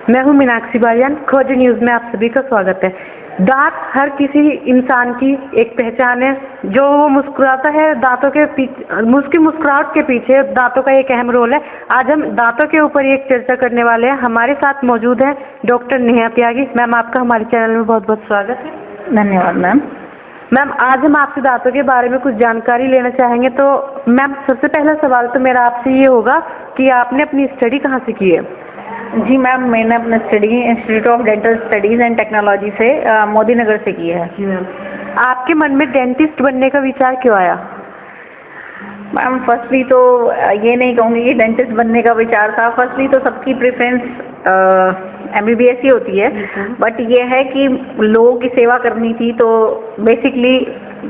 मैं हूं मीनाक्षी बालियान। खोज न्यूज में आप सभी का स्वागत है। दांत हर किसी इंसान की एक पहचान है। जो वो मुस्कुराता है, दांतों के पीछे, उसकी मुस्कुराहट के पीछे दांतों का एक अहम रोल है। आज हम दांतों के ऊपर एक चर्चा करने वाले हैं। हमारे साथ मौजूद है डॉक्टर नेहा त्यागी। मैम, आपका हमारे चैनल में बहुत बहुत स्वागत है। धन्यवाद मैम। मैम, आज हम आपसे दांतों के बारे में कुछ जानकारी लेना चाहेंगे। तो मैम, सबसे पहला सवाल तो मेरा आपसे ये होगा कि आपने अपनी स्टडी कहाँ से की है? जी मैम, मैंने अपना study institute of dental studies and technology से मोदी नगर से की है। जी मैम। आपके मन में डेंटिस्ट बनने का विचार क्यों आया? मैम, फर्स्टली तो ये नहीं कहूँगी कि डेंटिस्ट बनने का विचार था। फर्स्टली तो सबकी प्रेफरेंस MBBS ही होती है, बट ये है कि लोगों की सेवा करनी थी, तो बेसिकली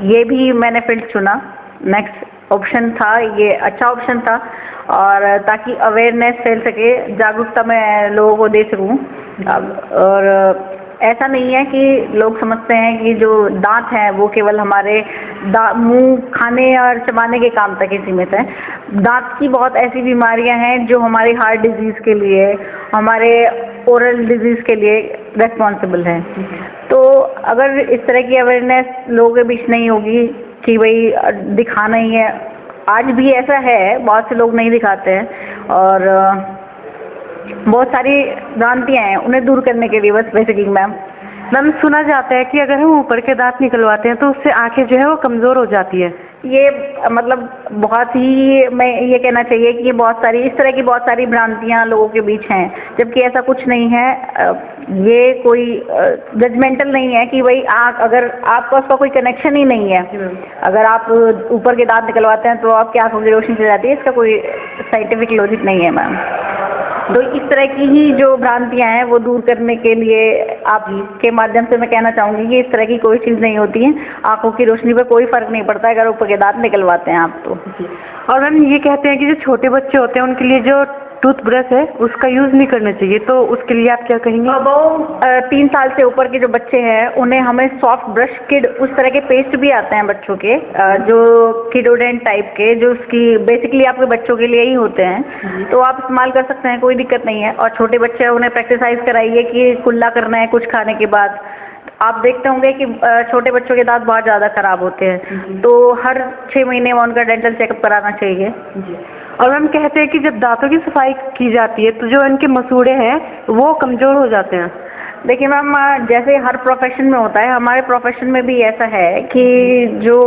ये भी मैंने फील्ड चुना। नेक्स्ट ऑप्शन था, ये अच्छा ऑप्शन था, और ताकि अवेयरनेस फैल सके, जागरूकता मैं लोगों को दे सकूं। और ऐसा नहीं है कि लोग समझते हैं कि जो दांत हैं वो केवल हमारे मुंह खाने और चबाने के काम तक ही सीमित है। दांत की बहुत ऐसी बीमारियां हैं जो हमारी हार्ट डिजीज के लिए, हमारे ओरल डिजीज के लिए रेस्पॉन्सिबल है। तो अगर इस तरह की अवेयरनेस लोगों के बीच नहीं होगी कि भाई दिखाना ही है, आज भी ऐसा है, बहुत से लोग नहीं दिखाते हैं, और बहुत सारी भ्रांतियां हैं, उन्हें दूर करने के लिए बस बेसिकली मैम सुना जाता है कि अगर हम ऊपर के दांत निकलवाते हैं तो उससे आंखें जो है वो कमजोर हो जाती है। ये मतलब बहुत ही, मैं ये कहना चाहिए कि ये बहुत सारी इस तरह की बहुत सारी भ्रांतियां लोगों के बीच हैं, जबकि ऐसा कुछ नहीं है। ये कोई जजमेंटल नहीं है कि भाई अगर आपका उसका कोई कनेक्शन ही नहीं है, अगर आप ऊपर के दांत निकलवाते हैं तो आपकी आंखों की रोशनी चली जाती है, इसका कोई साइंटिफिक लॉजिक नहीं है मैम। तो इस तरह की ही जो भ्रांतियां हैं वो दूर करने के लिए आपके माध्यम से मैं कहना चाहूंगी कि इस तरह की कोई चीज नहीं होती है। आंखों की रोशनी पे कोई फर्क नहीं पड़ता अगर ऊपर के दांत निकलवाते हैं आप तो। और मैम, ये कहते हैं कि जो छोटे बच्चे होते हैं उनके लिए जो टूथब्रश है उसका यूज नहीं करना चाहिए, तो उसके लिए आप क्या कहेंगे? वो 3 साल से ऊपर के जो बच्चे हैं उन्हें हमें सॉफ्ट ब्रश किड, उस तरह के पेस्ट भी आते हैं बच्चों के, जो किडोडेंट टाइप के, जो उसकी बेसिकली आपके बच्चों के लिए ही होते हैं, तो आप इस्तेमाल कर सकते हैं, कोई दिक्कत नहीं है। और छोटे बच्चे हैं उन्हें प्रैक्टिसाइज कराइए कि कुल्ला करना है कुछ खाने के बाद। आप देखते होंगे कि छोटे बच्चों के दांत बहुत ज्यादा खराब होते हैं, तो हर 6 महीने में उनका डेंटल चेकअप कराना चाहिए। और हम कहते हैं कि जब दांतों की सफाई की जाती है तो जो इनके मसूड़े हैं वो कमजोर हो जाते हैं। देखिए मैम, जैसे हर प्रोफेशन में होता है, हमारे प्रोफेशन में भी ऐसा है कि जो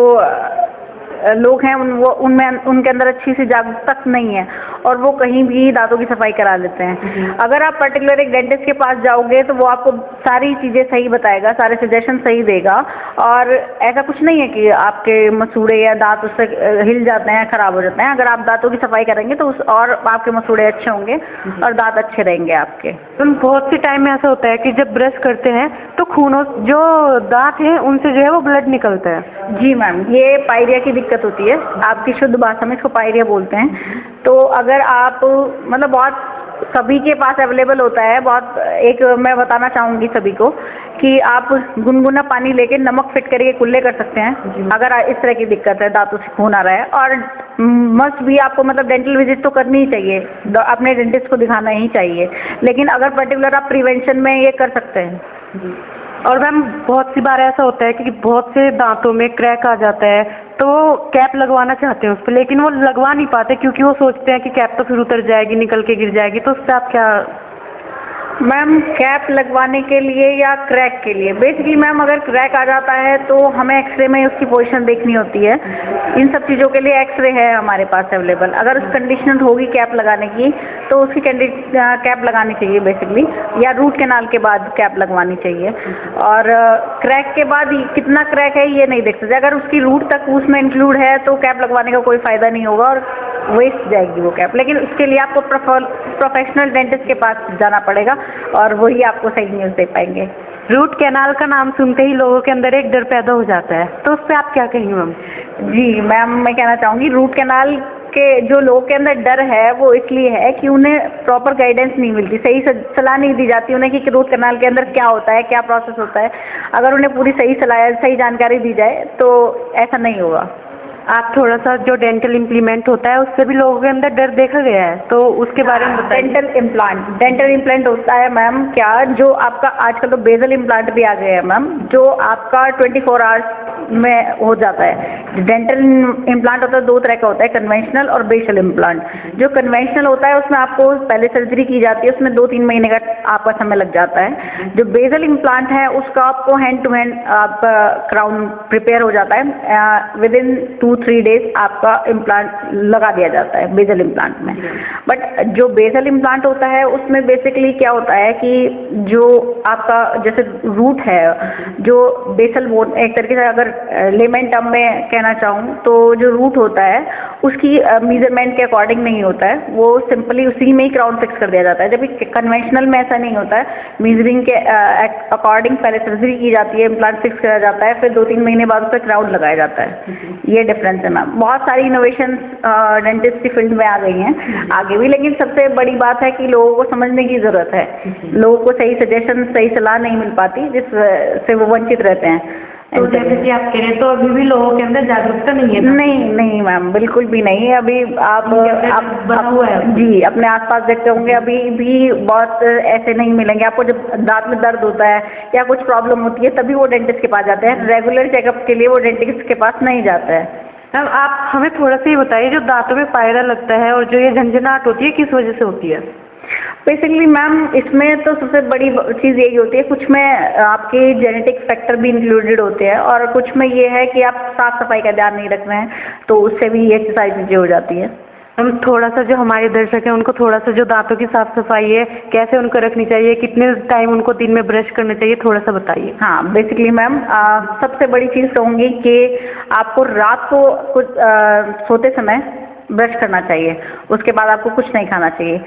लोग हैं उनमें उनके अंदर अच्छी सी जागरूकता नहीं है, और वो कहीं भी दांतों की सफाई करा लेते हैं। अगर आप पर्टिकुलर एक डेंटिस्ट के पास जाओगे तो वो आपको सारी चीजें सही बताएगा, सारे सजेशन सही देगा, और ऐसा कुछ नहीं है कि आपके मसूड़े या दांत उससे हिल जाते हैं, खराब हो जाते हैं। अगर आप दांतों की सफाई करेंगे तो और आपके मसूड़े अच्छे होंगे और दांत अच्छे रहेंगे आपके। तो बहुत सी टाइम में ऐसा होता है कि जब ब्रश करते हैं तो खूनों जो दांत हैं उनसे जो है वो ब्लड निकलता है। जी मैम, ये पायरिया की दिक्कत होती है। आपकी शुद्ध भाषा में इसको पायरिया बोलते हैं। तो अगर आप मतलब बहुत सभी के पास अवेलेबल होता है, बहुत एक मैं बताना चाहूंगी सभी को कि आप गुनगुना पानी लेके नमक फिट करके कुल्ले कर सकते हैं अगर इस तरह की दिक्कत है, दांतों से खून आ रहा है। और मस्ट भी आपको मतलब डेंटल विजिट तो करनी ही चाहिए, अपने डेंटिस्ट को दिखाना ही चाहिए, लेकिन अगर पर्टिकुलर आप प्रिवेंशन में ये कर सकते हैं। और मैम, बहुत सी बार ऐसा होता है कि बहुत से दांतों में क्रैक आ जाता है, तो वो कैप लगवाना चाहते हैं उस पर, लेकिन वो लगवा नहीं पाते क्योंकि वो सोचते हैं कि कैप तो फिर उतर जाएगी, निकल के गिर जाएगी। तो उससे आप क्या? मैम, कैप लगवाने के लिए या क्रैक के लिए, बेसिकली मैम अगर क्रैक आ जाता है तो हमें एक्सरे में उसकी पोजीशन देखनी होती है। इन सब चीजों के लिए एक्सरे है हमारे पास अवेलेबल। अगर उस कंडीशन होगी कैप लगाने की तो उसकी कैप लगानी चाहिए बेसिकली, या रूट कैनाल के बाद कैप लगवानी चाहिए। और क्रैक के बाद कितना क्रैक है ये नहीं देख सकते। अगर उसकी रूट तक उसमें इंक्लूड है तो कैप लगवाने का कोई फायदा नहीं होगा और वेस्ट जाएगी वो कैप। लेकिन उसके लिए आपको प्रोफेशनल डेंटिस्ट के पास जाना पड़ेगा और वही आपको सही न्यूज दे पाएंगे। रूट कैनाल का नाम सुनते ही लोगों के अंदर एक डर पैदा हो जाता है, तो उस पर आप क्या कहेंगे मैम? जी मैम, मैं कहना चाहूंगी रूट कैनाल के जो लोगों के अंदर डर है वो इसलिए है कि उन्हें प्रॉपर गाइडेंस नहीं मिलती, सही सलाह नहीं दी जाती उन्हें कि रूट कैनाल के अंदर क्या होता है, क्या प्रोसेस होता है। अगर उन्हें पूरी सही सलाह, सही जानकारी दी जाए तो ऐसा नहीं होगा। आप थोड़ा सा जो डेंटल इम्प्लीमेंट होता है उससे भी लोगों के अंदर डर देखा गया है, तो उसके बारे में बताइए। डेंटल इम्प्लांट होता है मैम क्या, जो आपका आजकल तो बेजल इम्प्लांट भी आ गए हैं मैम, जो आपका 24 आवर्स में हो जाता है। डेंटल इम्प्लांट होता है दो तरह का होता है, कन्वेंशनल और बेसल इम्प्लांट। जो कन्वेंशनल होता है उसमें आपको पहले सर्जरी की जाती है, उसमें 2-3 महीने का आपका समय लग जाता है। जो बेसल इम्प्लांट है उसका आपको हैंड टू हैंड आपका क्राउन प्रिपेयर हो जाता है, विद इन 2-3 डेज आपका इम्प्लांट लगा दिया जाता है बेसल इम्प्लांट में। बट जो बेसल इम्प्लांट होता है उसमें बेसिकली क्या होता है कि जो आपका जैसे रूट है, जो बेसल बोन एक तरीके से अगर लेमन टर्म में कहना चाहूँ तो जो रूट होता है उसकी मेजरमेंट के अकॉर्डिंग नहीं होता है, वो सिंपली उसी में ही क्राउन फिक्स कर दिया जाता है। जबकि कन्वेंशनल में ऐसा नहीं होता है, मेजरिंग के अकॉर्डिंग पहले सर्जरी की जाती है, इम्प्लांट फिक्स किया जाता है, फिर 2-3 महीने बाद उस पर क्राउन लगाया जाता है। ये डिफरेंस है मैम। बहुत सारी इनोवेशन डेंटिस्ट की फील्ड में आ गई हैं आगे भी, लेकिन सबसे बड़ी बात है कि लोगों को समझने की जरूरत है। लोगों को सही सजेशन, सही सलाह नहीं मिल पाती, जिससे वो वंचित रहते हैं। तो जैसे कि आप कह रहे हैं तो अभी भी लोगों के अंदर जागरूकता नहीं है? नहीं मैम, बिल्कुल भी नहीं है। अभी आप बना हुआ है जी अपने आसपास देखते होंगे, अभी भी बहुत ऐसे नहीं मिलेंगे आपको। जब दांत में दर्द होता है या कुछ प्रॉब्लम होती है तभी वो डेंटिस्ट के पास जाते हैं, रेगुलर चेकअप के लिए वो डेंटिस्ट के पास नहीं जाता है। मैम आप हमें थोड़ा सा ये बताइए, जो दांतों में पायरा लगता है और जो ये झंझनाहट होती है किस वजह से होती है? बेसिकली मैम इसमें तो सबसे बड़ी चीज यही होती है, कुछ में आपके जेनेटिक फैक्टर भी इंक्लूडेड होते हैं और कुछ में ये है कि आप साफ सफाई का ध्यान नहीं रख रहे हैं, तो उससे भी ये सारी चीजें हो जाती है। हम थोड़ा सा जो हमारे दर्शक हैं उनको थोड़ा सा जो दांतों की साफ सफाई है कैसे उनको रखनी चाहिए, कितने टाइम उनको दिन में ब्रश करना चाहिए, थोड़ा सा बताइए। हाँ बेसिकली मैम सबसे बड़ी चीज कहूंगी कि आपको रात को कुछ सोते समय ब्रश करना चाहिए, उसके बाद आपको कुछ नहीं खाना चाहिए।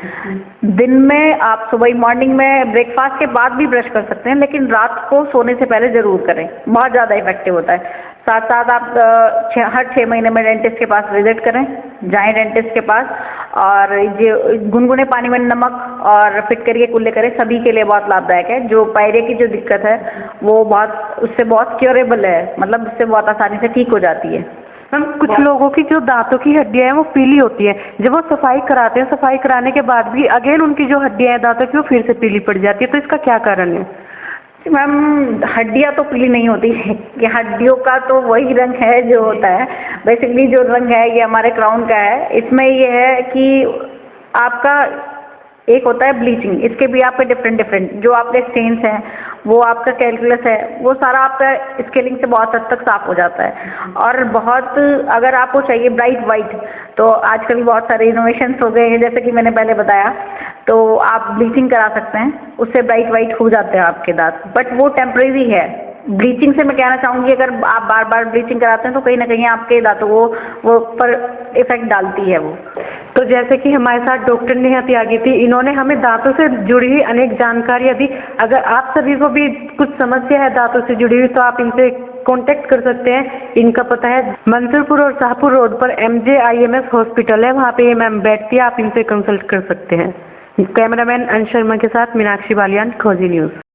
दिन में आप सुबह मॉर्निंग में ब्रेकफास्ट के बाद भी ब्रश कर सकते हैं, लेकिन रात को सोने से पहले जरूर करें, बहुत ज्यादा इफेक्टिव होता है। साथ साथ आप हर 6 महीने में डेंटिस्ट के पास विजिट करें, जाएं डेंटिस्ट के पास, और ये गुनगुने पानी में नमक और फिटकरी के कुल्ले करें, सभी के लिए बहुत लाभदायक है। जो पायरे की जो दिक्कत है वो उससे बहुत क्योरेबल है, मतलब उससे बहुत आसानी से ठीक हो जाती है। हम कुछ लोगों की जो दांतों की हड्डियां हैं वो पीली होती है, जब वो सफाई कराते हैं, सफाई कराने के बाद भी अगेन उनकी जो हड्डियां हैं दांतों की वो फिर से पीली पड़ जाती है, तो इसका क्या कारण है? मैम हड्डियां तो पीली नहीं होती है, कि हड्डियों का तो वही रंग है जो होता है। बेसिकली जो रंग है ये हमारे क्राउन का है। इसमें ये है कि आपका एक होता है ब्लीचिंग, इसके भी आपके डिफरेंट जो आपके स्टेन्स हैं, वो आपका कैलकुलस है, वो सारा आपका स्केलिंग से बहुत हद तक साफ हो जाता है। और बहुत अगर आपको चाहिए ब्राइट वाइट, तो आजकल बहुत सारे इनोवेशंस हो गए हैं, जैसे कि मैंने पहले बताया, तो आप ब्लीचिंग करा सकते हैं, उससे ब्राइट वाइट हो जाते हैं आपके दांत, बट वो टेम्परेरी है। ब्लीचिंग से मैं कहना चाहूंगी अगर आप बार बार ब्लीचिंग कराते हैं तो कहीं ना कहीं आपके दांतों को वो पर इफेक्ट डालती है वो। तो जैसे कि हमारे साथ डॉक्टर नेहा त्यागी थी, इन्होंने हमें दांतों से जुड़ी हुई अनेक जानकारियां दी। अगर आप सभी को भी कुछ समस्या है दांतों से जुड़ी हुई तो आप इनसे कांटेक्ट कर सकते हैं। इनका पता है मंसूरपुर और शाहपुर रोड पर MJIMS हॉस्पिटल है, वहाँ पे ये मैम बैठती है, आप इनसे कंसल्ट कर सकते हैं। कैमरामैन अंश शर्मा के साथ मीनाक्षी बालियान, खोजी न्यूज।